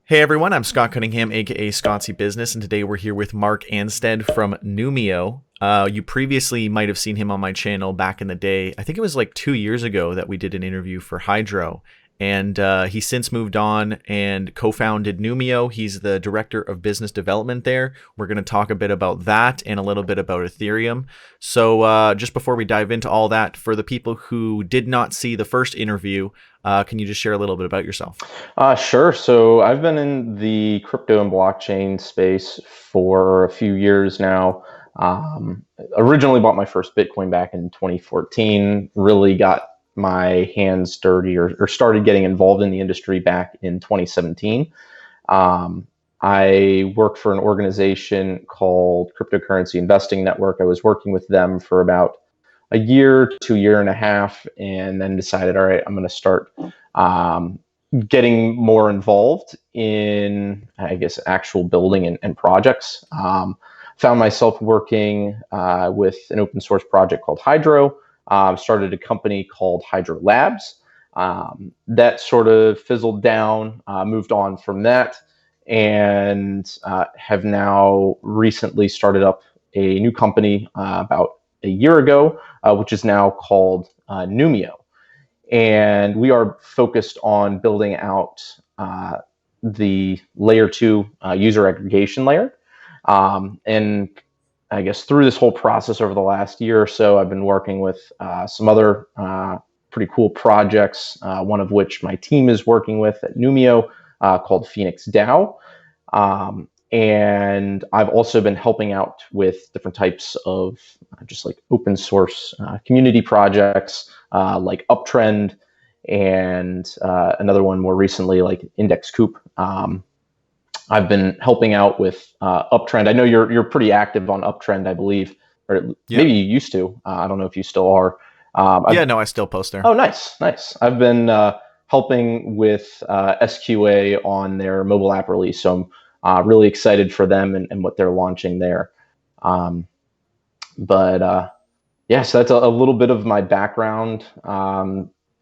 Hey everyone, I'm Scott Cunningham, aka Scottsy Business, and today we're here with Mark Anstead from Numio. You previously might have seen him on my channel back in the day. I think it was like 2 years ago that we did an interview for Hydro, and he's since moved on and co-founded Numio. He's the director of business development there. We're going to talk a bit about that and a little bit about Ethereum. So just before we dive into all that, for the people who did not see the first interview, can you just share a little bit about yourself? Sure. So I've been in the crypto and blockchain space for a few years now. Originally bought my first Bitcoin back in 2014, really got my hands dirty or started getting involved in the industry back in 2017. I worked for an organization called Cryptocurrency Investing Network. I was working with them for about a year to a year and a half, and then decided, all right, I'm going to start getting more involved in, I guess, actual building and projects. Found myself working with an open source project called Hydro. Started a company called Hydro Labs. That sort of fizzled down, moved on from that, and have now recently started up a new company about a year ago, which is now called Numio. And we are focused on building out the layer 2 user aggregation layer. And I guess through this whole process over the last year or so, I've been working with some other pretty cool projects, one of which my team is working with at Numio, called Phoenix DAO. And I've also been helping out with different types of just like open source community projects, like Uptrend, and another one more recently, like Index Coop. I've been helping out with Uptrend. I know you're pretty active on Uptrend, I believe, or Yeah. maybe you used to. I don't know if you still are. Yeah, no, I still post there. Oh, nice. I've been helping with SQA on their mobile app release, so I'm really excited for them and what they're launching there. Yeah, so that's a little bit of my background,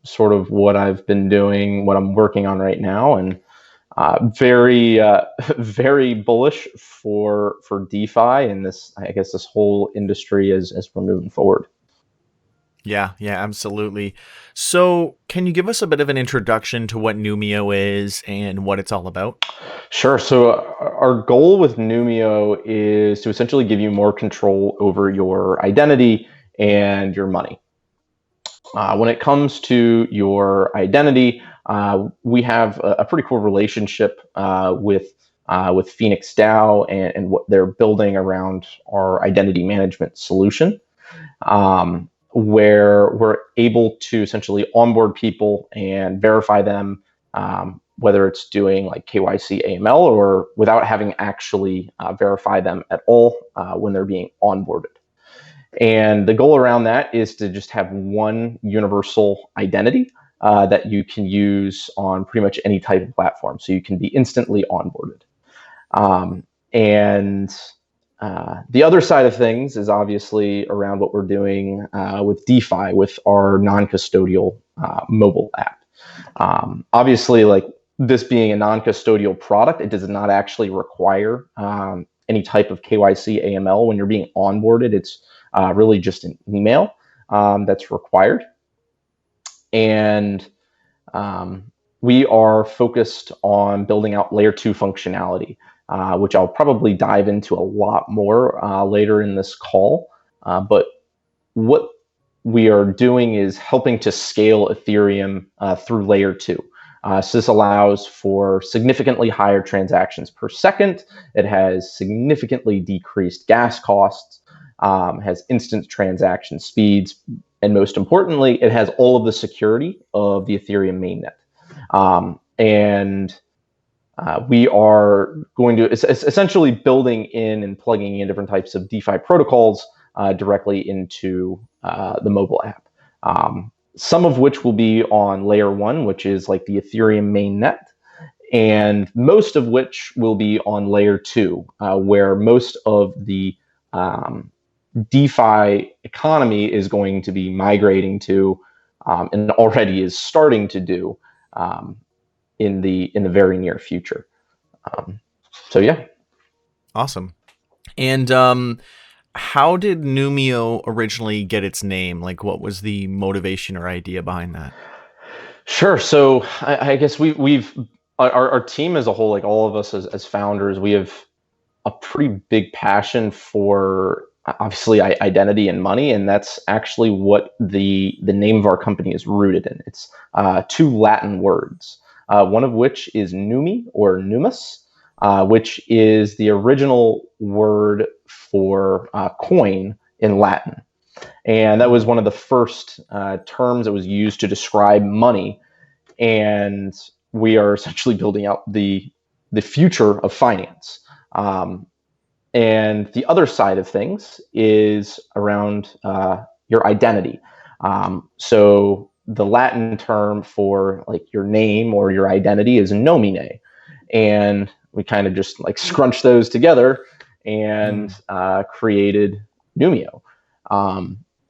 sort of what I've been doing, what I'm working on right now, and very, very bullish for DeFi and this, I guess, this whole industry as we're moving forward. Yeah, absolutely. So, can you give us a bit of an introduction to what Numio is and what it's all about? Sure. So our goal with Numio is to essentially give you more control over your identity and your money. When it comes to your identity, we have a pretty cool relationship with Phoenix DAO and what they're building around our identity management solution, where we're able to essentially onboard people and verify them, whether it's doing like KYC AML or without having actually verify them at all when they're being onboarded. And the goal around that is to just have one universal identity that you can use on pretty much any type of platform. So you can be instantly onboarded. And the other side of things is obviously around what we're doing with DeFi, with our non-custodial mobile app. Obviously, like this being a non-custodial product, it does not actually require any type of KYC AML when you're being onboarded. It's really just an email that's required. And we are focused on building out layer 2 functionality, which I'll probably dive into a lot more later in this call. But what we are doing is helping to scale Ethereum through layer 2. So this allows for significantly higher transactions per second. It has significantly decreased gas costs, has instant transaction speeds, and most importantly, it has all of the security of the Ethereum mainnet. We are going to essentially building in and plugging in different types of DeFi protocols directly into the mobile app. Some of which will be on layer 1, which is like the Ethereum mainnet, and most of which will be on layer 2, where most of the DeFi economy is going to be migrating to, and already is starting to do in the very near future. So yeah. Awesome. And how did Numio originally get its name? Like, what was the motivation or idea behind that? Sure. So I guess we've our team as a whole, like all of us as founders, we have a pretty big passion for obviously identity and money, and that's actually what the name of our company is rooted in. It's two Latin words, one of which is numi or numus, which is the original word for coin in Latin. And that was one of the first terms that was used to describe money. And we are essentially building out the future of finance. And the other side of things is around your identity. So the Latin term for like your name or your identity is nomine. And we kind of just like scrunched those together and created Numio.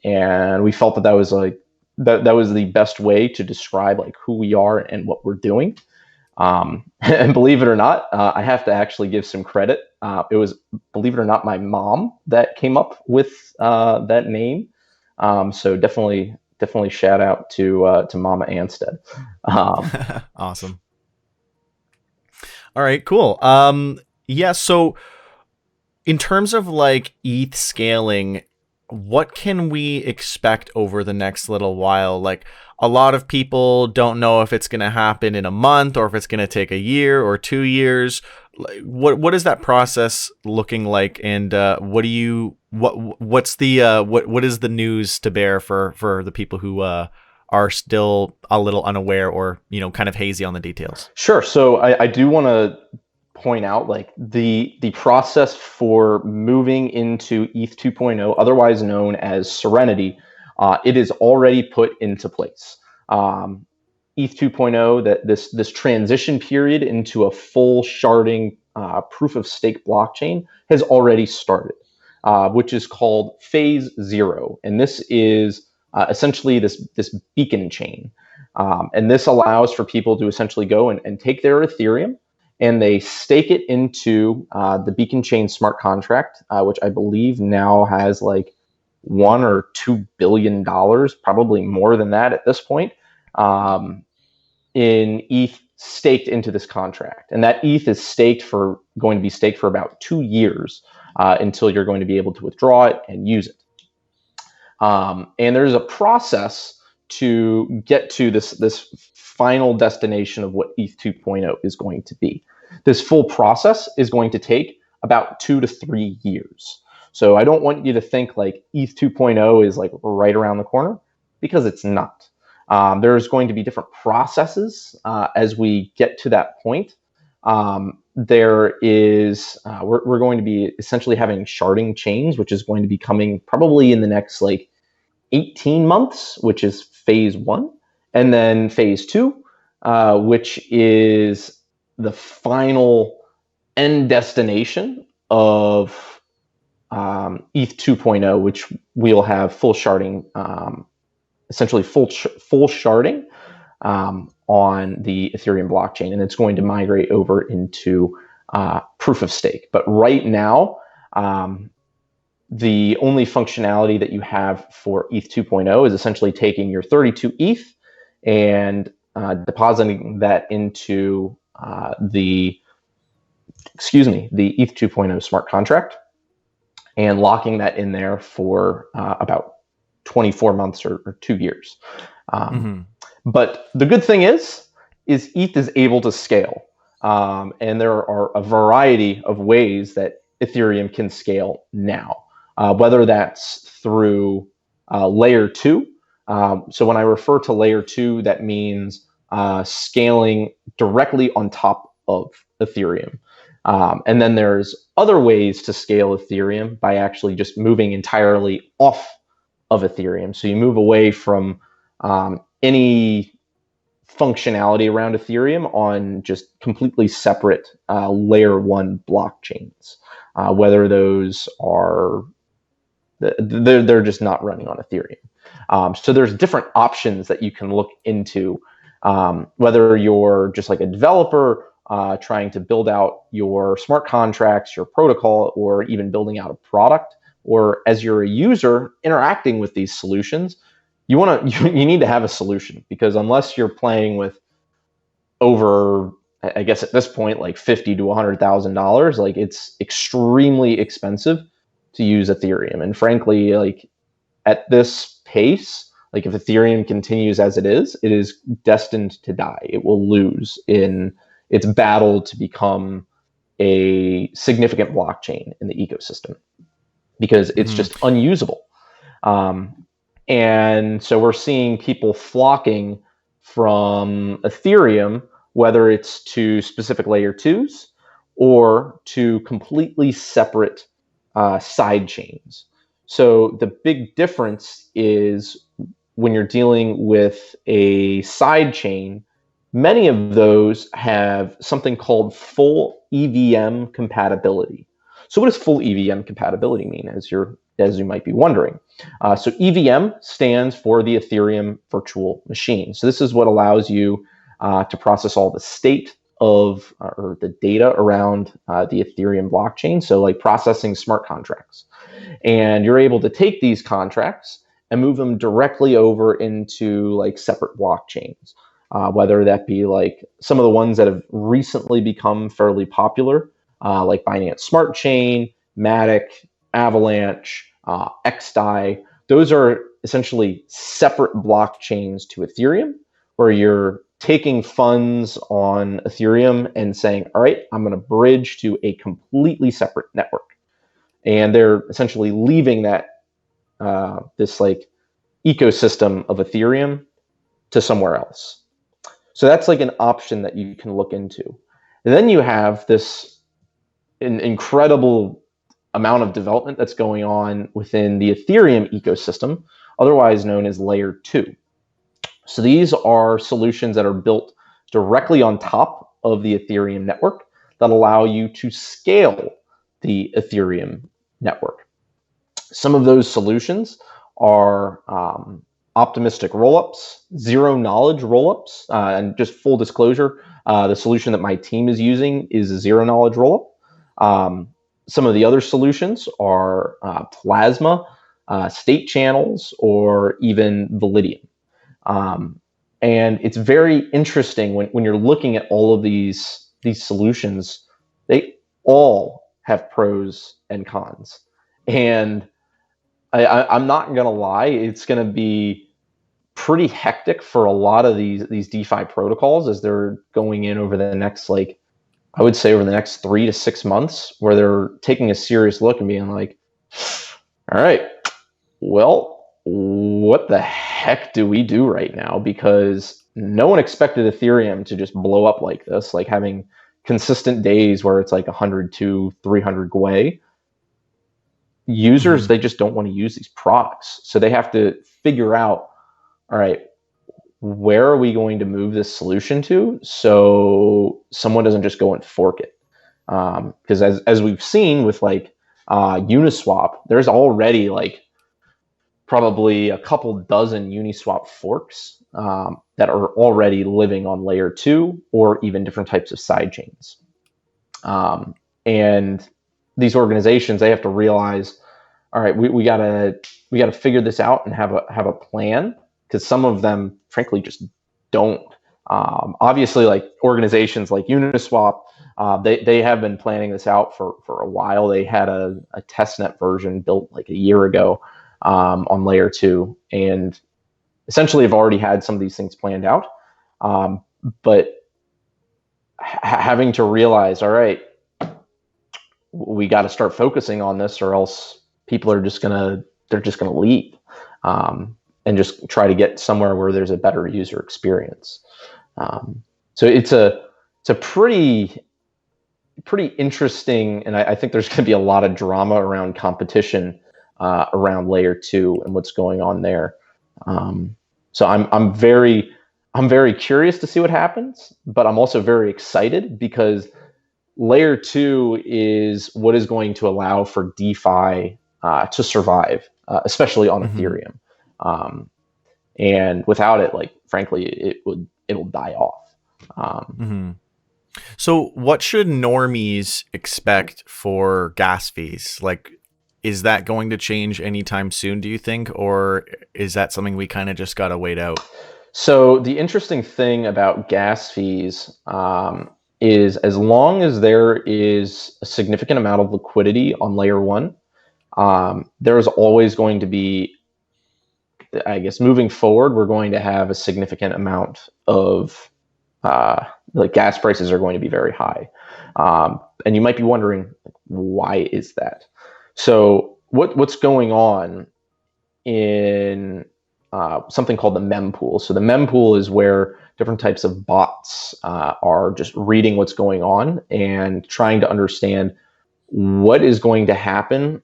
And we felt that that was like that was the best way to describe like who we are and what we're doing. And believe it or not, I have to actually give some credit. It was, believe it or not, my mom that came up with that name. So definitely shout out to Mama Anstead. Awesome. All right, cool. Yeah, so in terms of like ETH scaling, what can we expect over the next little while? Like, a lot of people don't know if it's going to happen in a month or if it's going to take a year or 2 years. What is that process looking like, and what is the news to bear for the people who are still a little unaware or kind of hazy on the details? Sure. So I do want to point out like the process for moving into ETH 2.0, otherwise known as Serenity. It is already put into place. ETH 2.0, that this transition period into a full sharding proof of stake blockchain has already started, which is called Phase 0, and this is essentially this beacon chain, and this allows for people to essentially go and take their Ethereum and they stake it into the beacon chain smart contract, which I believe now has like $1 or $2 billion, probably more than that at this point, in ETH staked into this contract. And that ETH is going to be staked for about 2 years until you're going to be able to withdraw it and use it. And there's a process to get to this final destination of what ETH 2.0 is going to be. This full process is going to take about 2 to 3 years. So I don't want you to think like ETH 2.0 is like right around the corner, because it's not. There's going to be different processes as we get to that point. There is, we're going to be essentially having sharding chains, which is going to be coming probably in the next like 18 months, which is phase 1. And then phase 2, which is the final end destination of ETH 2.0, which we'll have full sharding, essentially full sharding on the Ethereum blockchain, and it's going to migrate over into proof of stake. But right now, the only functionality that you have for ETH 2.0 is essentially taking your 32 ETH and depositing that into the ETH 2.0 smart contract and locking that in there for about 24 months or 2 years. But the good thing is ETH is able to scale. And there are a variety of ways that Ethereum can scale now, whether that's through layer 2. So when I refer to layer 2, that means scaling directly on top of Ethereum. And then there's other ways to scale Ethereum by actually just moving entirely off of Ethereum. So you move away from any functionality around Ethereum on just completely separate layer 1 blockchains, whether those are they're just not running on Ethereum. So there's different options that you can look into, whether you're just like a developer trying to build out your smart contracts, your protocol, or even building out a product, or as you're a user interacting with these solutions, you need to have a solution, because unless you're playing with over, I guess at this point, like $50,000 to $100,000, like it's extremely expensive to use Ethereum. And frankly, like at this pace, like if Ethereum continues as it is destined to die. It will lose in its battle to become a significant blockchain in the ecosystem, because it's just unusable. And so we're seeing people flocking from Ethereum, whether it's to specific layer twos or to completely separate side chains. So the big difference is when you're dealing with a side chain, many of those have something called full EVM compatibility. So what does full EVM compatibility mean, as you might be wondering? So EVM stands for the Ethereum virtual machine. So this is what allows you to process all the state of or the data around the Ethereum blockchain. So like processing smart contracts. And you're able to take these contracts and move them directly over into like separate blockchains, whether that be like some of the ones that have recently become fairly popular, like Binance Smart Chain, Matic, Avalanche, XDAI. Those are essentially separate blockchains to Ethereum, where you're taking funds on Ethereum and saying, all right, I'm going to bridge to a completely separate network. And they're essentially leaving that this like ecosystem of Ethereum to somewhere else. So that's like an option that you can look into. And then you have this incredible amount of development that's going on within the Ethereum ecosystem, otherwise known as layer 2. So these are solutions that are built directly on top of the Ethereum network that allow you to scale the Ethereum network. Some of those solutions are optimistic rollups, zero knowledge rollups, and just full disclosure, the solution that my team is using is a zero knowledge rollup. Some of the other solutions are Plasma, state channels, or even Validium. And it's very interesting when you're looking at all of these solutions, they all have pros and cons. And I'm not going to lie, it's going to be pretty hectic for a lot of these DeFi protocols as they're going in over the next, like, I would say over the next 3 to 6 months, where they're taking a serious look and being like, all right, well, what the heck do we do right now? Because no one expected Ethereum to just blow up like this, like having consistent days where it's like 100 to 300 Gwei. Users, they just don't want to use these products. So they have to figure out, all right, where are we going to move this solution to so someone doesn't just go and fork it? Because as we've seen with like Uniswap, there's already like probably a couple dozen Uniswap forks that are already living on layer 2 or even different types of side chains. And these organizations, they have to realize, all right, we gotta figure this out and have a plan, because some of them frankly just don't. Obviously, like organizations like Uniswap, they have been planning this out for a while. They had a testnet version built like a year ago on layer 2, and essentially have already had some of these things planned out. But having to realize, all right, we got to start focusing on this, or else people are just gonna leave and just try to get somewhere where there's a better user experience. So it's a pretty interesting, and I think there's going to be a lot of drama around competition around layer 2 and what's going on there. So I'm very curious to see what happens, but I'm also very excited because layer 2 is what is going to allow for DeFi to survive, especially on Ethereum. And without it, like frankly, it'll die off. So what should normies expect for gas fees? Like, is that going to change anytime soon, do you think? Or is that something we kind of just got to wait out? So the interesting thing about gas fees is as long as there is a significant amount of liquidity on layer one, there is always going to be, I guess, moving forward, we're going to have a significant amount of like gas prices are going to be very high. And you might be wondering, why is that? So what's going on in something called the mempool. So the mempool is where different types of bots are just reading what's going on and trying to understand what is going to happen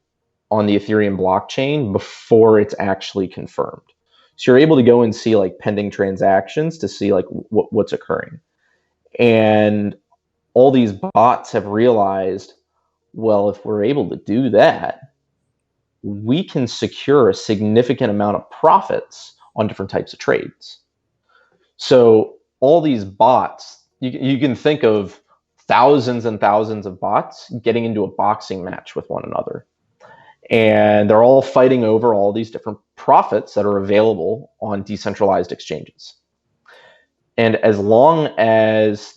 on the Ethereum blockchain before it's actually confirmed. So you're able to go and see like pending transactions to see like what's occurring. And all these bots have realized, well, if we're able to do that, we can secure a significant amount of profits on different types of trades. So all these bots, you can think of thousands and thousands of bots getting into a boxing match with one another. And they're all fighting over all these different profits that are available on decentralized exchanges. And as long as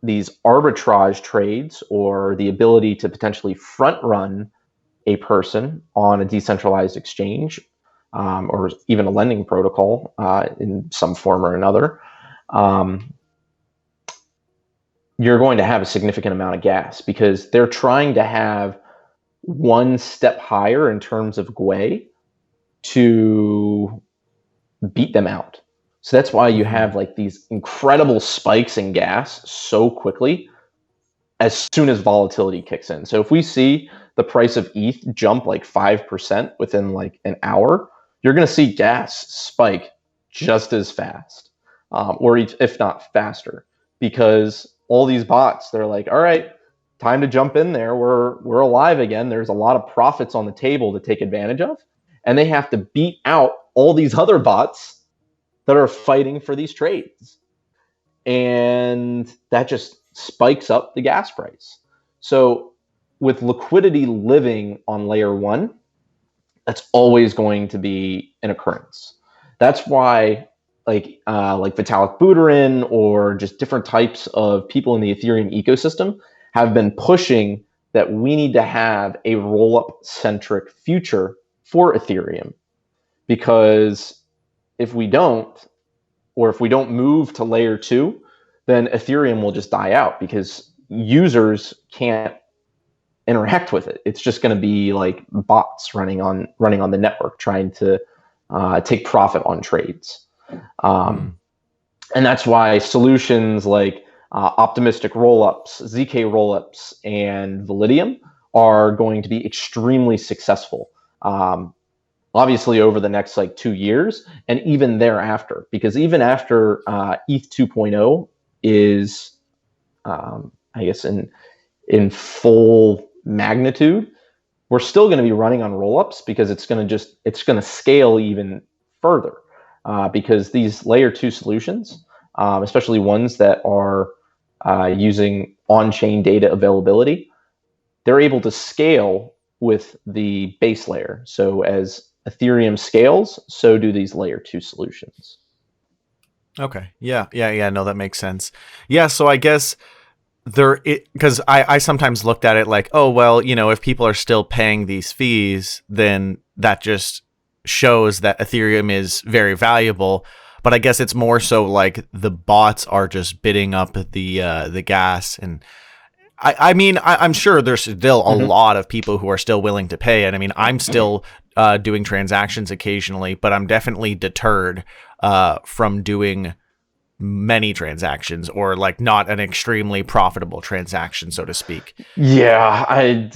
these arbitrage trades or the ability to potentially front run a person on a decentralized exchange or even a lending protocol in some form or another, you're going to have a significant amount of gas because they're trying to have one step higher in terms of GUI to beat them out. So that's why you have like these incredible spikes in gas so quickly as soon as volatility kicks in. So if we see the price of ETH jump like 5% within like an hour, you're going to see gas spike just as fast, or if not faster, because all these bots, they're like, all right, time to jump in there. We're alive again. There's a lot of profits on the table to take advantage of, and they have to beat out all these other bots that are fighting for these trades, and that just spikes up the gas price. So with liquidity living on layer one, that's always going to be an occurrence. That's why like Vitalik Buterin or just different types of people in the Ethereum ecosystem have been pushing that we need to have a roll-up centric future for Ethereum. Because if we don't, or if we don't move to layer two, then Ethereum will just die out because users can't interact with it. It's just going to be like bots running on the network trying to take profit on trades. And that's why solutions like optimistic rollups, zk rollups, and Validium are going to be extremely successful. Obviously over the next like 2 years and even thereafter, because even after ETH 2.0 is, I guess, in full magnitude, we're still going to be running on rollups because it's going to scale even further because these layer two solutions, especially ones that are using on-chain data availability, they're able to scale with the base layer. So as Ethereum scales, so do these layer two solutions. Okay. Yeah. No, that makes sense. Yeah. So I guess because I sometimes looked at it like, oh, well, if people are still paying these fees, then that just shows that Ethereum is very valuable. But I guess it's more so like the bots are just bidding up the gas. And I mean, I'm sure there's still a lot of people who are still willing to pay. And I mean, I'm still doing transactions occasionally, but I'm definitely deterred from doing many transactions or like not an extremely profitable transaction, so to speak. Yeah, I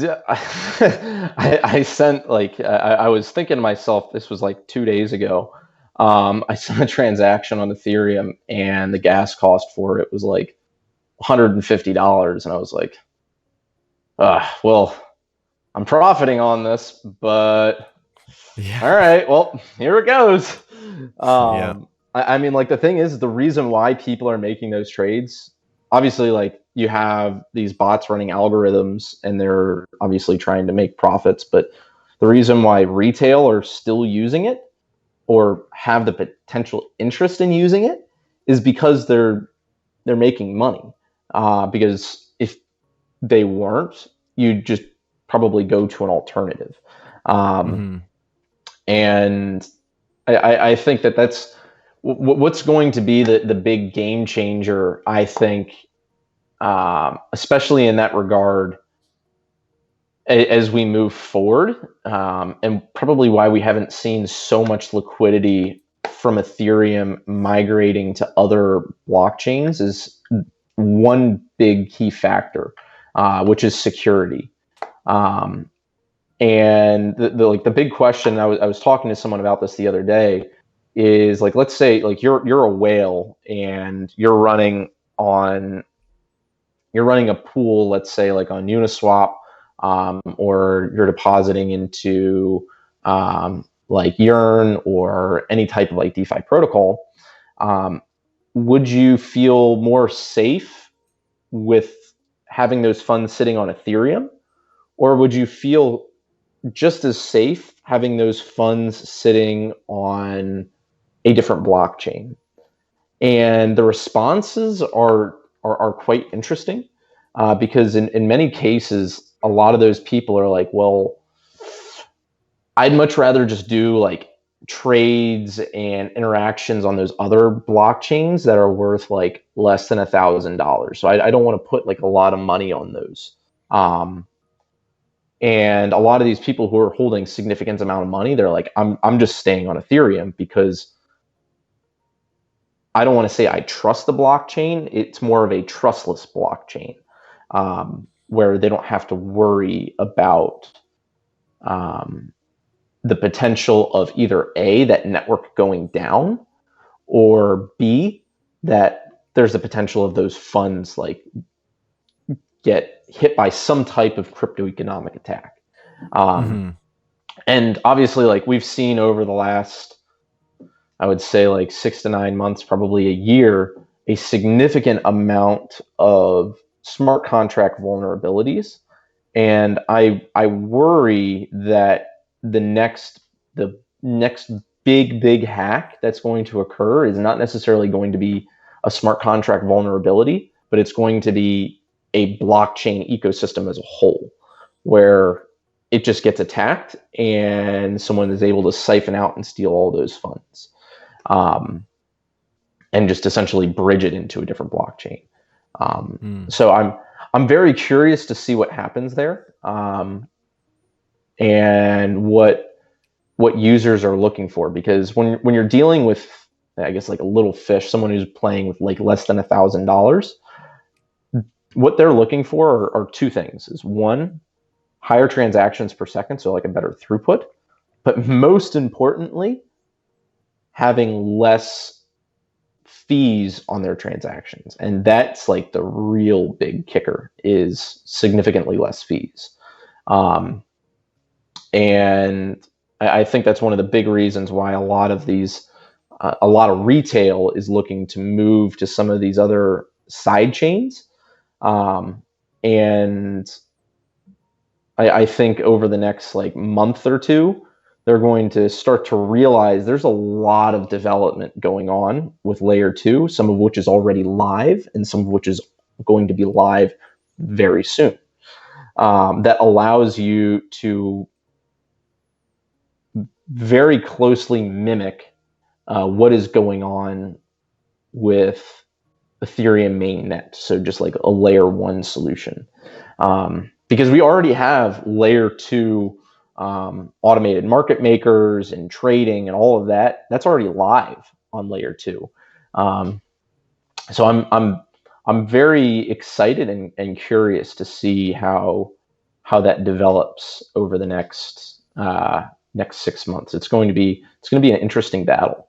sent like I was thinking to myself, this was like 2 days ago. I sent a transaction on Ethereum and the gas cost for it was like $150, and I was like, well, I'm profiting on this, but Yeah. all right, well, here it goes. Yeah. I mean, like the thing is, the reason why people are making those trades obviously, like, you have these bots running algorithms, and they're obviously trying to make profits. But the reason why retail are still using it or have the potential interest in using it is because they're making money. Because if they weren't, you'd just probably go to an alternative. And I think that's what's going to be the big game changer, I think, especially in that regard, as we move forward, and probably why we haven't seen so much liquidity from Ethereum migrating to other blockchains, is one big key factor, which is security. And the big question, I was talking to someone about this the other day, is like, let's say like you're a whale and you're running a pool, let's say like on Uniswap, or you're depositing into like Yearn or any type of like DeFi protocol. Would you feel more safe with having those funds sitting on Ethereum, or would you feel just as safe having those funds sitting on a different blockchain? And the responses are quite interesting, because in many cases, a lot of those people are like, well, I'd much rather just do like trades and interactions on those other blockchains that are worth like less than $1,000. So I don't want to put like a lot of money on those. And a lot of these people who are holding significant amount of money, they're like, I'm just staying on Ethereum because I don't want to say I trust the blockchain. It's more of a trustless blockchain, where they don't have to worry about the potential of either A, that network going down, or B, that there's the potential of those funds like get hit by some type of crypto economic attack. And obviously, like, we've seen over the last, I would say like 6 to 9 months, probably a year, a significant amount of smart contract vulnerabilities. And I worry that the next big hack that's going to occur is not necessarily going to be a smart contract vulnerability, but it's going to be a blockchain ecosystem as a whole, where it just gets attacked and someone is able to siphon out and steal all those funds, and just essentially bridge it into a different blockchain. So I'm very curious to see what happens there, and what users are looking for, because when you're dealing with, I guess, like a little fish, someone who's playing with like less than $1,000, what they're looking for are two things. Is one, higher transactions per second, so like a better throughput, but most importantly, having less fees on their transactions. And that's like the real big kicker, is significantly less fees. And I think that's one of the big reasons why a lot of retail is looking to move to some of these other side chains. And I think over the next like month or two, they're going to start to realize there's a lot of development going on with layer 2, some of which is already live and some of which is going to be live very soon, that allows you to very closely mimic what is going on with Ethereum mainnet. So just like a layer 1 solution, because we already have layer 2 automated market makers and trading and all of that. That's already live on layer 2. So I'm very excited and curious to see how that develops over the next 6 months. It's going to be an interesting battle.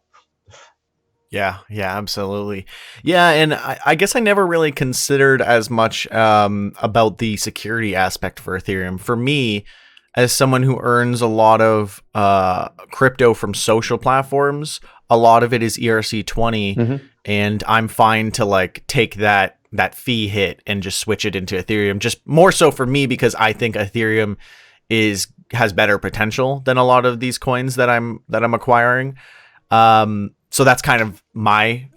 Yeah, absolutely. Yeah, and I guess I never really considered as much about the security aspect for Ethereum. For me, as someone who earns a lot of crypto from social platforms, a lot of it is ERC20, and I'm fine to like take that that fee hit and just switch it into Ethereum. Just more so for me because I think Ethereum has better potential than a lot of these coins that I'm acquiring. So that's kind of my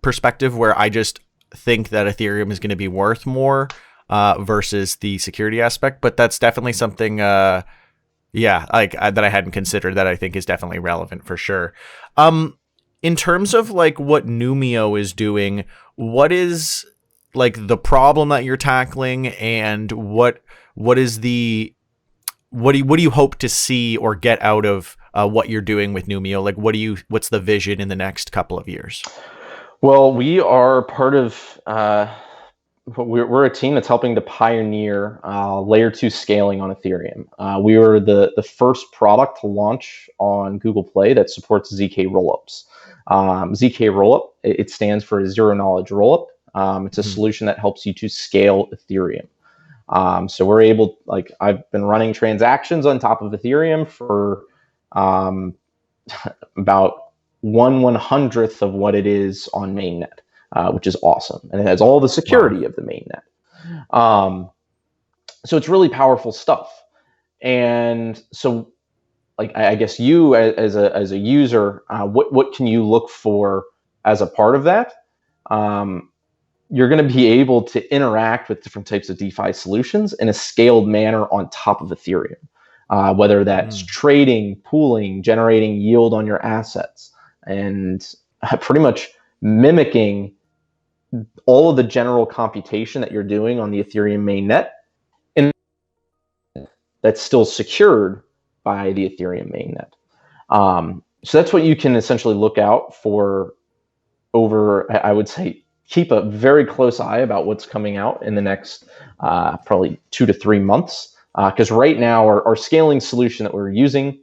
perspective, where I just think that Ethereum is going to be worth more versus the security aspect. But that's definitely something, that I hadn't considered, that I think is definitely relevant for sure. In terms of like what Numio is doing, what is like the problem that you're tackling, and what do you hope to see or get out of what you're doing with Numio? Like, what's the vision in the next couple of years? Well, we are part of, we're a team that's helping to pioneer layer 2 scaling on Ethereum. We were the first product to launch on Google Play that supports ZK rollups. ZK rollup, it stands for zero knowledge rollup. It's a solution that helps you to scale Ethereum. So we're able, like, I've been running transactions on top of Ethereum for about 1/100th of what it is on mainnet, which is awesome. And it has all the security of the mainnet. So it's really powerful stuff. And so, like, I guess you as a user, what can you look for as a part of that? You're going to be able to interact with different types of DeFi solutions in a scaled manner on top of Ethereum, whether that's trading, pooling, generating yield on your assets, and pretty much mimicking all of the general computation that you're doing on the Ethereum mainnet, and that's still secured by the Ethereum mainnet. So that's what you can essentially look out for over, I would say, keep a very close eye about what's coming out in the next probably 2 to 3 months. Because right now our scaling solution that we're using,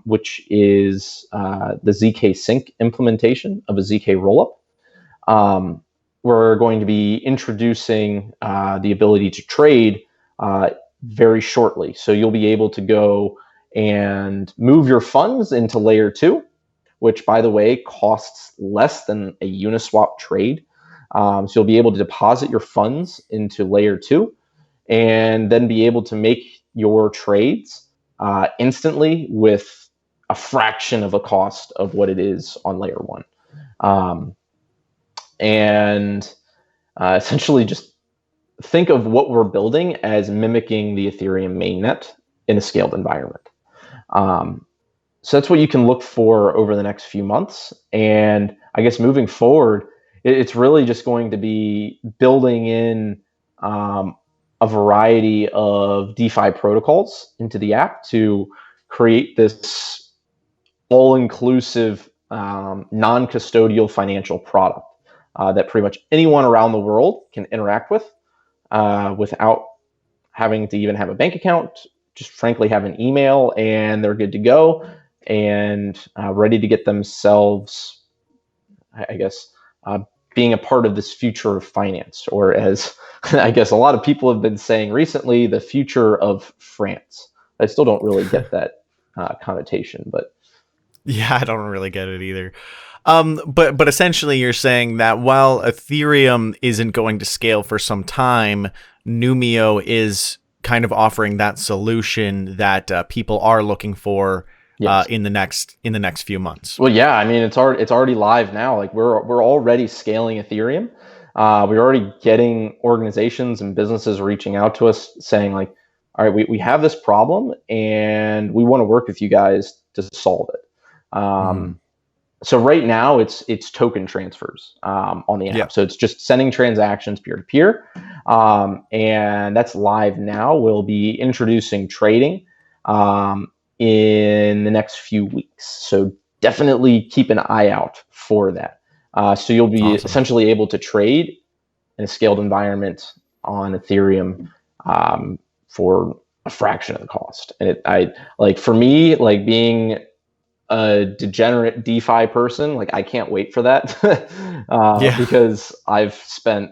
which is the ZK Sync implementation of a ZK rollup, we're going to be introducing the ability to trade very shortly. So you'll be able to go and move your funds into layer 2, which, by the way, costs less than a Uniswap trade. So you'll be able to deposit your funds into layer 2 and then be able to make your trades instantly with a fraction of a cost of what it is on layer 1. And essentially just think of what we're building as mimicking the Ethereum mainnet in a scaled environment. So that's what you can look for over the next few months. And I guess moving forward, it's really just going to be building in a variety of DeFi protocols into the app to create this all-inclusive, non-custodial financial product that pretty much anyone around the world can interact with without having to even have a bank account. Just frankly have an email and they're good to go and ready to get themselves, I guess, being a part of this future of finance, or as I guess a lot of people have been saying recently, the future of France. I still don't really get that connotation, but yeah, I don't really get it either. But essentially you're saying that while Ethereum isn't going to scale for some time, Numio is kind of offering that solution that people are looking for. Yes. In the next few months. Well, yeah, I mean it's already live now. Like we're already scaling Ethereum. We're already getting organizations and businesses reaching out to us saying like, all right, we have this problem and we want to work with you guys to solve it. So right now it's token transfers on the app. Yep. So it's just sending transactions peer to peer, and that's live now. We'll be introducing trading in the next few weeks. So definitely keep an eye out for that. So you'll be essentially able to trade in a scaled environment on Ethereum for a fraction of the cost. And for me, like being a degenerate DeFi person, like I can't wait for that because I've spent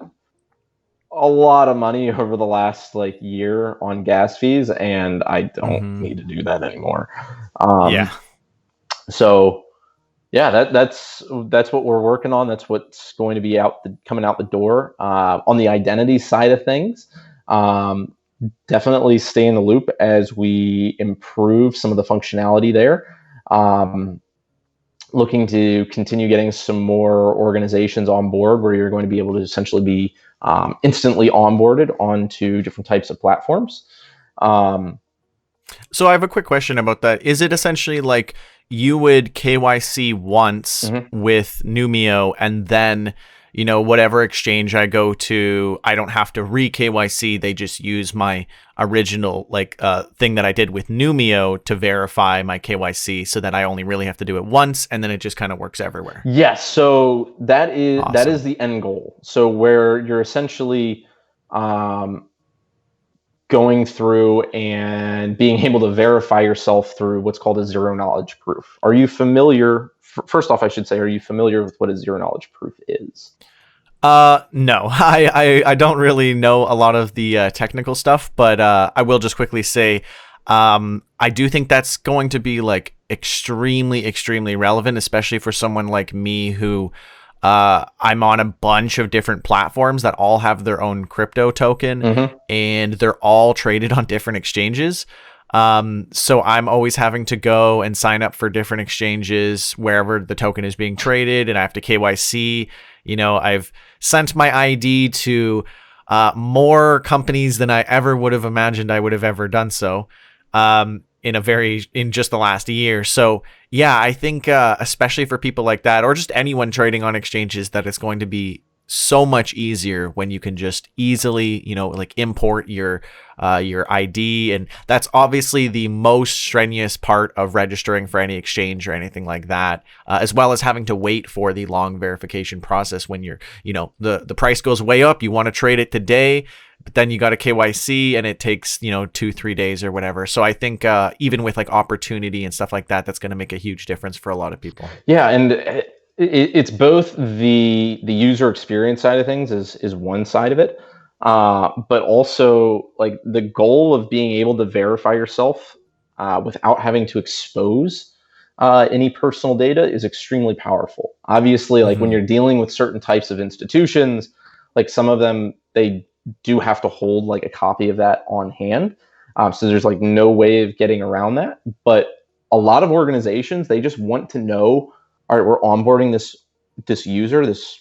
a lot of money over the last year on gas fees, and I don't need to do that anymore. So Yeah, that's what we're working on. That's what's going to be coming out the door on the identity side of things. Um, Definitely stay in the loop as we improve some of the functionality there. Um, Looking to continue getting some more organizations on board where you're going to be able to essentially be instantly onboarded onto different types of platforms. Um, So I have a quick question about that. Is it essentially like you would KYC once mhm. with Numio and then, whatever exchange I go to, I don't have to re KYC. They just use my original thing that I did with Numio to verify my KYC so that I only really have to do it once and then it just kind of works everywhere. Yes, so that is Awesome. the end goal. So where you're essentially um, going through and being able to verify yourself through what's called a zero knowledge proof. Are you familiar? First off, I should say, are you familiar with what a zero knowledge proof is? No, I don't really know a lot of the technical stuff, but I will just quickly say, I do think that's going to be like extremely, extremely relevant, especially for someone like me who I'm on a bunch of different platforms that all have their own crypto token Mm-hmm. and they're all traded on different exchanges. So I'm always having to go and sign up for different exchanges wherever the token is being traded, and I have to KYC. I've sent my ID to more companies than I ever would have imagined I would have ever done so. In just the last year. So yeah, I think especially for people like that, or just anyone trading on exchanges, that it's going to be so much easier when you can just easily, import your ID, and that's obviously the most strenuous part of registering for any exchange or anything like that, as well as having to wait for the long verification process when the price goes way up. You want to trade it today, but then you got a KYC and it takes 2-3 days or whatever. So I think even with like opportunity and stuff like that, that's going to make a huge difference for a lot of people. Yeah, and it's both the user experience side of things is one side of it, but also like the goal of being able to verify yourself without having to expose any personal data is extremely powerful. Obviously, like when Mm-hmm. you're dealing with certain types of institutions, like some of them they do have to hold like a copy of that on hand. So there's like no way of getting around that. But a lot of organizations they just want to know, all right, we're onboarding this user, this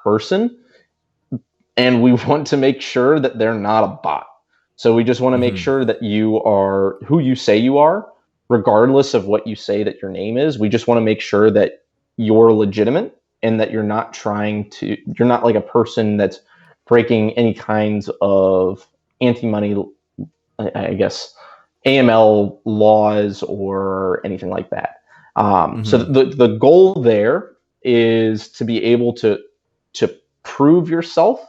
person, and we want to make sure that they're not a bot. So we just want to make Mm-hmm. sure that you are who you say you are, regardless of what you say that your name is. We just want to make sure that you're legitimate and that you're not like a person that's breaking any kinds of anti-money, I guess, AML laws or anything like that. So Mm-hmm. the goal there is to be able to prove yourself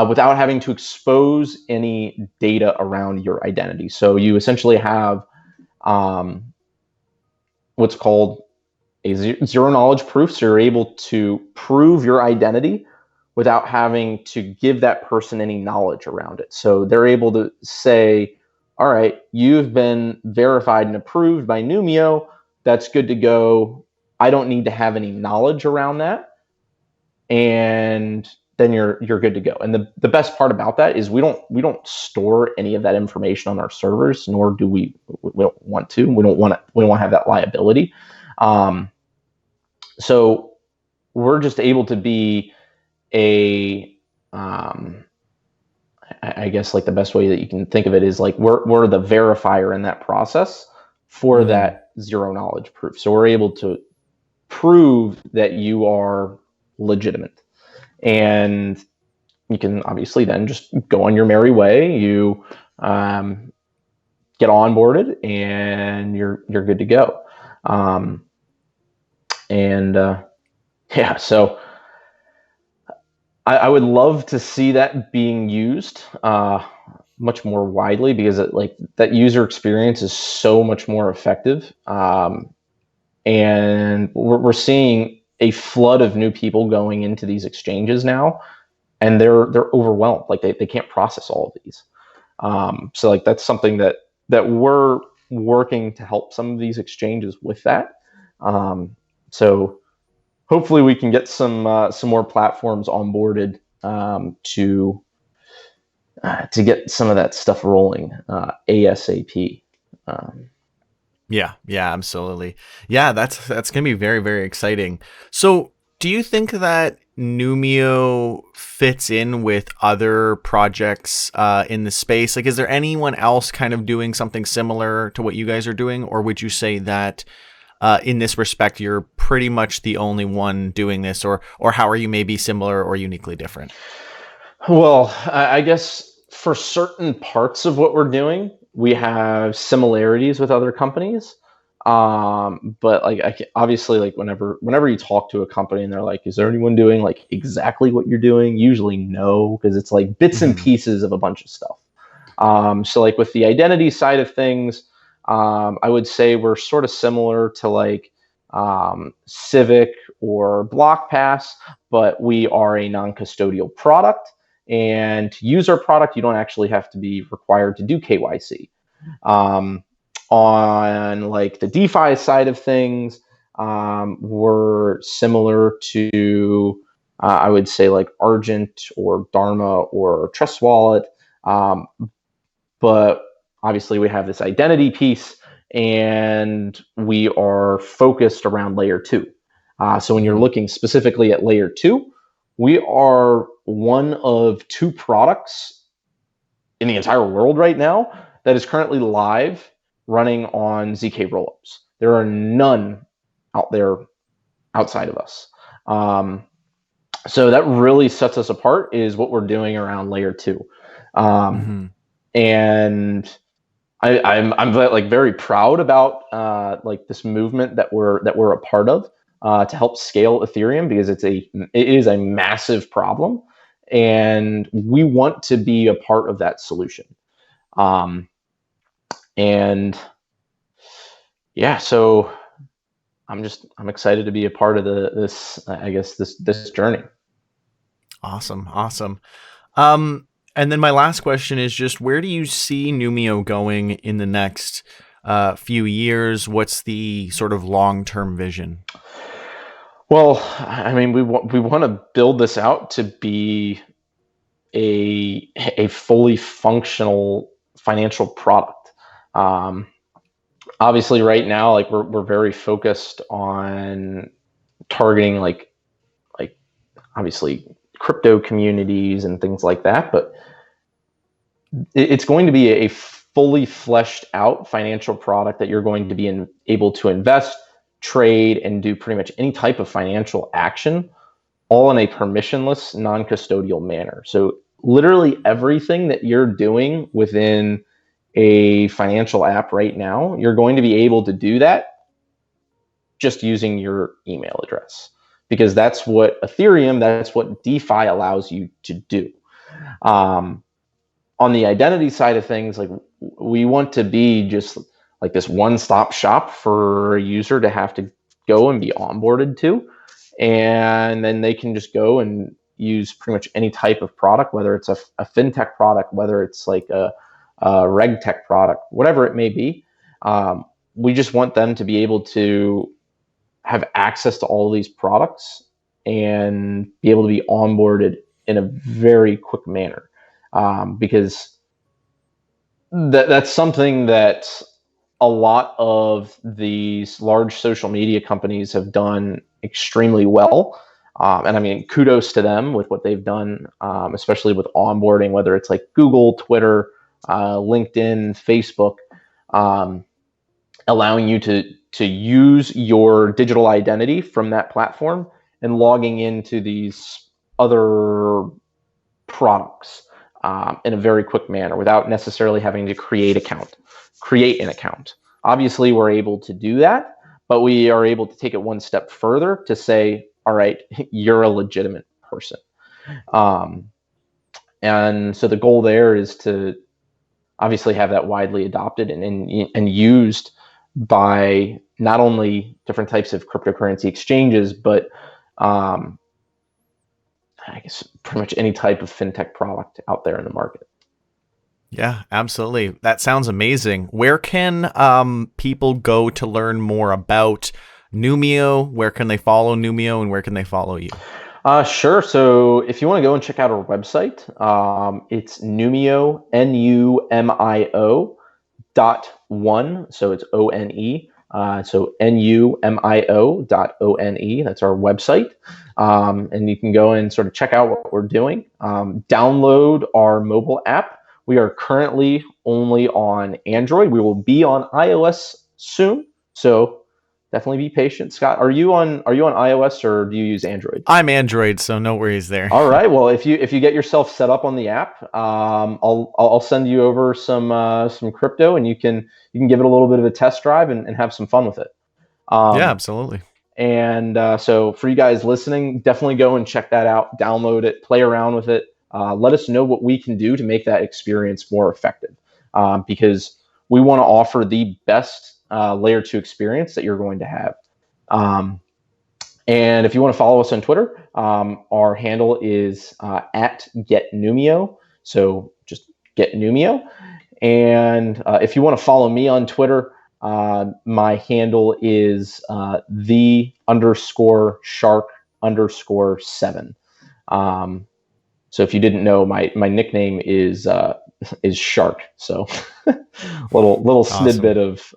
without having to expose any data around your identity. So you essentially have um, what's called a zero knowledge proof. So you're able to prove your identity without having to give that person any knowledge around it. So they're able to say, all right, you've been verified and approved by Numio. That's good to go. I don't need to have any knowledge around that. And then you're good to go. And the best part about that is we don't store any of that information on our servers, nor do we don't want to. We don't want to have that liability. Um, so we're just able to be a I guess like the best way that you can think of it is like we're the verifier in that process for Mm-hmm. that zero knowledge proof. So we're able to prove that you are legitimate, and you can obviously then just go on your merry way. You get onboarded, and you're good to go. Um, and yeah, so I would love to see that being used much more widely because like that user experience is so much more effective. And we're seeing a flood of new people going into these exchanges now, and they're overwhelmed. Like they can't process all of these. So like that's something that we're working to help some of these exchanges with that. Um, So hopefully we can get some more platforms onboarded to get some of that stuff rolling ASAP. Yeah, absolutely. Yeah, that's gonna be very, very exciting. So, do you think that Numio fits in with other projects in the space? Like, is there anyone else kind of doing something similar to what you guys are doing, or would you say that in this respect you're pretty much the only one doing this, or how are you maybe similar or uniquely different? Well, I guess for certain parts of what we're doing, we have similarities with other companies. But like, obviously, like whenever you talk to a company and they're like, "Is there anyone doing like exactly what you're doing?" Usually, no, because it's like bits and Hmm. pieces of a bunch of stuff. So like with the identity side of things, I would say we're sort of similar to like Civic or BlockPass, but we are a non-custodial product. And to use our product, you don't actually have to be required to do KYC. Um, on like the DeFi side of things, we're similar to, I would say, like Argent or Dharma or Trust Wallet. Um, but obviously, we have this identity piece and we are focused around layer two. So when you're Hmm. looking specifically at layer two, we are one of two products in the entire world right now that is currently live running on ZK rollups. There are none out there outside of us. Um, so that really sets us apart is what we're doing around layer two. Um, Hmm. and I'm like very proud about like this movement that we're a part of to help scale Ethereum because it is a massive problem, and we want to be a part of that solution. Um, and yeah, so I'm excited to be a part of this I guess this journey. Awesome, awesome. Um, and then my last question is just where do you see Numio going in the next few years? What's the sort of long-term vision? Well, I mean, we want to build this out to be a fully functional financial product. Um, Obviously, right now, like we're very focused on targeting like obviously crypto communities and things like that, but it's going to be a fully fleshed out financial product that you're going to be able to invest, trade, and do pretty much any type of financial action all in a permissionless, non-custodial manner. So literally everything that you're doing within a financial app right now, you're going to be able to do that just using your email address because that's what Ethereum, that's what DeFi allows you to do. Um, on the identity side of things, like we want to be just like this one-stop shop for a user to have to go and be onboarded to, and then they can just go and use pretty much any type of product, whether it's a fintech product, whether it's like a reg tech product, whatever it may be. We just want them to be able to have access to all of these products and be able to be onboarded in a very quick manner, because that's something that a lot of these large social media companies have done extremely well. And I mean, kudos to them with what they've done, especially with onboarding, whether it's like Google, Twitter, LinkedIn, Facebook, um, allowing you to use your digital identity from that platform and logging into these other products in a very quick manner without necessarily having to create an account. Obviously, we're able to do that, but we are able to take it one step further to say, all right, you're a legitimate person. Um, and so the goal there is to obviously have that widely adopted and used by not only different types of cryptocurrency exchanges, but um, I guess pretty much any type of fintech product out there in the market. Yeah, absolutely. That sounds amazing. Where can people go to learn more about Numio, where can they follow Numio, and where can they follow you? Sure. So if you want to go and check out our website, it's Numio, Numio .one. So it's ONE. So NUMIO.ONE. That's our website. And you can go and sort of check out what we're doing. Download our mobile app. We are currently only on Android. We will be on iOS soon. So definitely be patient. Scott, are you on iOS or do you use Android? I'm Android, so no worries there. All right. Well, if you get yourself set up on the app, I'll send you over some crypto, and you can give it a little bit of a test drive and have some fun with it. Yeah, absolutely. And so for you guys listening, definitely go and check that out. Download it, play around with it. Let us know what we can do to make that experience more effective, because we want to offer the best layer 2 experience that you're going to have. And if you want to follow us on Twitter, our handle is at @GetNumio. So just @GetNumio. And if you want to follow me on Twitter, my handle is _shark_7. So if you didn't know, my nickname is Shark. So little Awesome. snippet of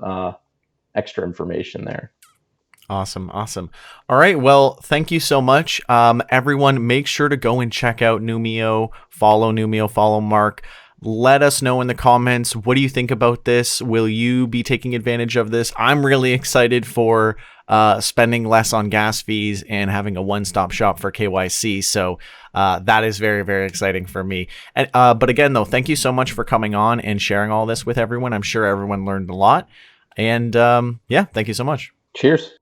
extra information there. Awesome. All right. Well, thank you so much. Everyone, make sure to go and check out Numio, follow Mark. Let us know in the comments, what do you think about this? Will you be taking advantage of this? I'm really excited for spending less on gas fees and having a one-stop shop for KYC. So that is very, very exciting for me. And, but again, though, thank you so much for coming on and sharing all this with everyone. I'm sure everyone learned a lot. And yeah, thank you so much. Cheers.